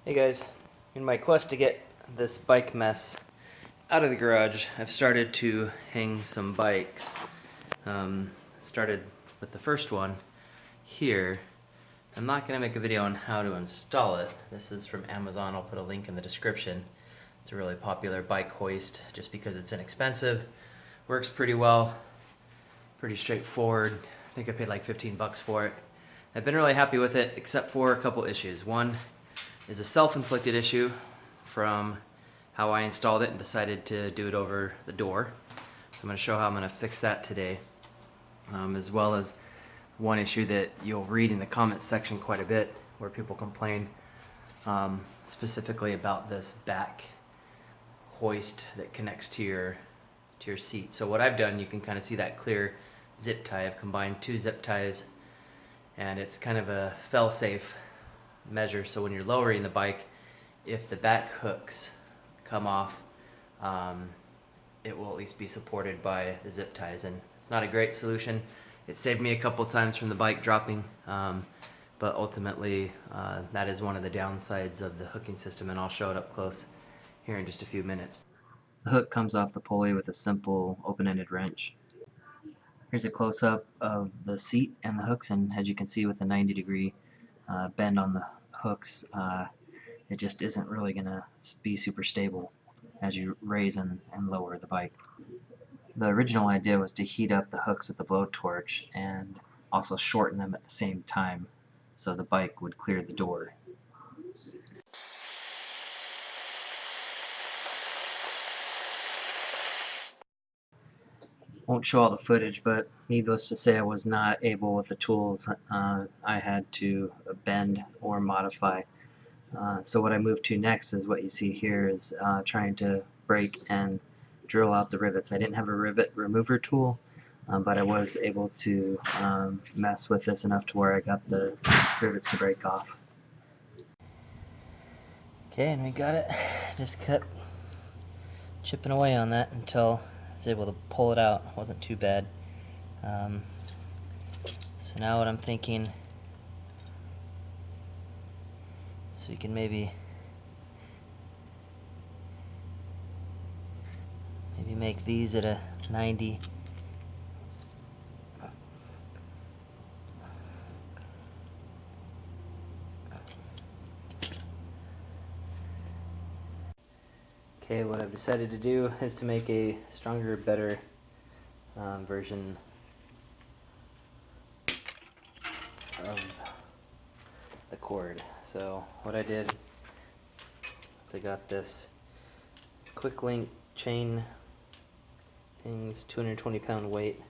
Hey guys, in my quest to get this bike mess out of the garage, I've started to hang some bikes. Started with the first one here. I'm not going to make a video on how to install it. This is from Amazon. I'll put a link in the description. It's a really popular bike hoist just because it's inexpensive. Works pretty well. Pretty straightforward. I think I paid like 15 bucks for it. I've been really happy with it except for a couple issues. One is a self-inflicted issue from how I installed it and decided to do it over the door. So I'm going to show how I'm going to fix that today, as well as one issue that you'll read in the comments section quite a bit where people complain specifically about this back hoist that connects to your seat. So what I've done, you can kind of see that clear zip tie. I've combined two zip ties, and it's kind of a fail-safe measure, so when you're lowering the bike, if the back hooks come off, it will at least be supported by the zip ties. And it's not a great solution. It saved me a couple times from the bike dropping, but ultimately that is one of the downsides of the hooking system, and I'll show it up close here in just a few minutes. The hook comes off the pulley with a simple open-ended wrench. Here's a close-up of the seat and the hooks, and as you can see with the 90-degree bend on the hooks, it just isn't really going to be super stable as you raise and lower the bike. The original idea was to heat up the hooks with the blowtorch and also shorten them at the same time so the bike would clear the door. Won't show all the footage, but needless to say I was not able with the tools I had to bend or modify. So what I moved to next is what you see here, is trying to break and drill out the rivets. I didn't have a rivet remover tool, but I was able to mess with this enough to where I got the rivets to break off. Okay, and we got it. Just kept chipping away on that until I was able to pull it out. It wasn't too bad. So now what I'm thinking, so you can maybe make these at a 90. Okay, what I've decided to do is to make a stronger, better version of the cord. So what I did is I got this quick link chain things, 220-pound weight,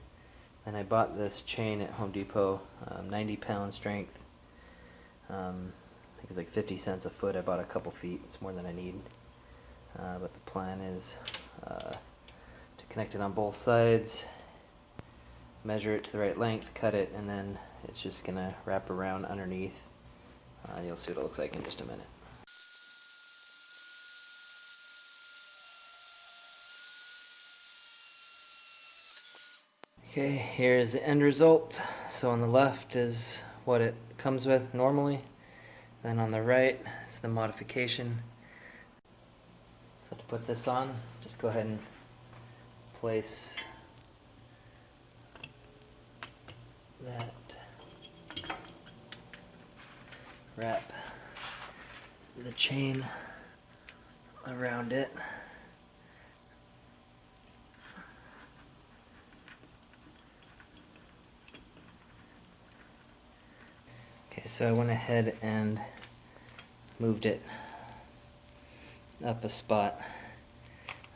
and I bought this chain at Home Depot, 90-pound strength. I think it's like 50 cents a foot. I bought a couple feet. It's more than I need. But the plan is to connect it on both sides, measure it to the right length, cut it, and then it's just going to wrap around underneath. You'll see what it looks like in just a minute. Okay, here's the end result. So on the left is what it comes with normally. Then on the right is the modification. So to put this on, just go ahead and place that, wrap the chain around it. Okay, so I went ahead and moved it up a spot.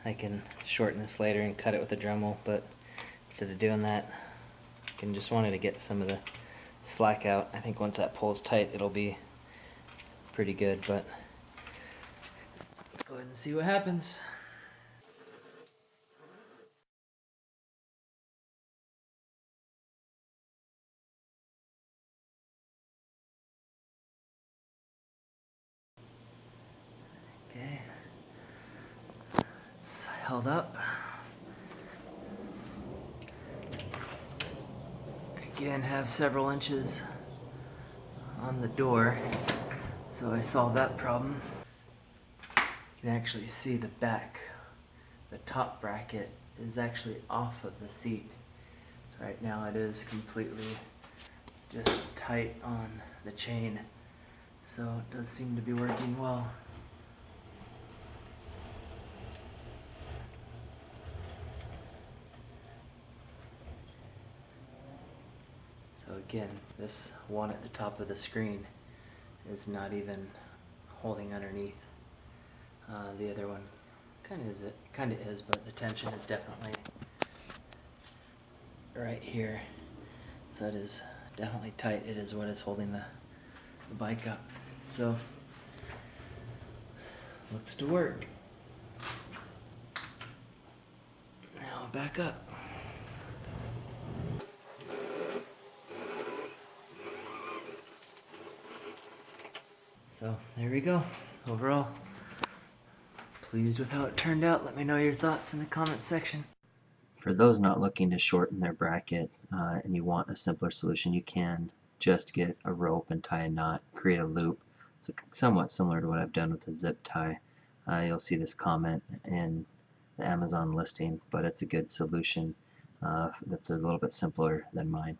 I can shorten this later and cut it with a Dremel, but instead of doing that, I just wanted to get some of the slack out. I think once that pulls tight, it'll be pretty good, but let's go ahead and see what happens. Okay, it's held up. Again, have several inches on the door, So I solved that problem. You can actually see the back, the top bracket is actually off of the seat. Right now it is completely just tight on the chain, so it does seem to be working well. So again, this one at the top of the screen is not even holding underneath. The other one kind of is, but the tension is definitely right here. So it is definitely tight. It is what is holding the bike up. So looks to work. Now back up. So there we go. Overall, pleased with how it turned out. Let me know your thoughts in the comment section. For those not looking to shorten their bracket and you want a simpler solution, you can just get a rope and tie a knot, create a loop. So somewhat similar to what I've done with the zip tie. You'll see this comment in the Amazon listing, but it's a good solution that's a little bit simpler than mine.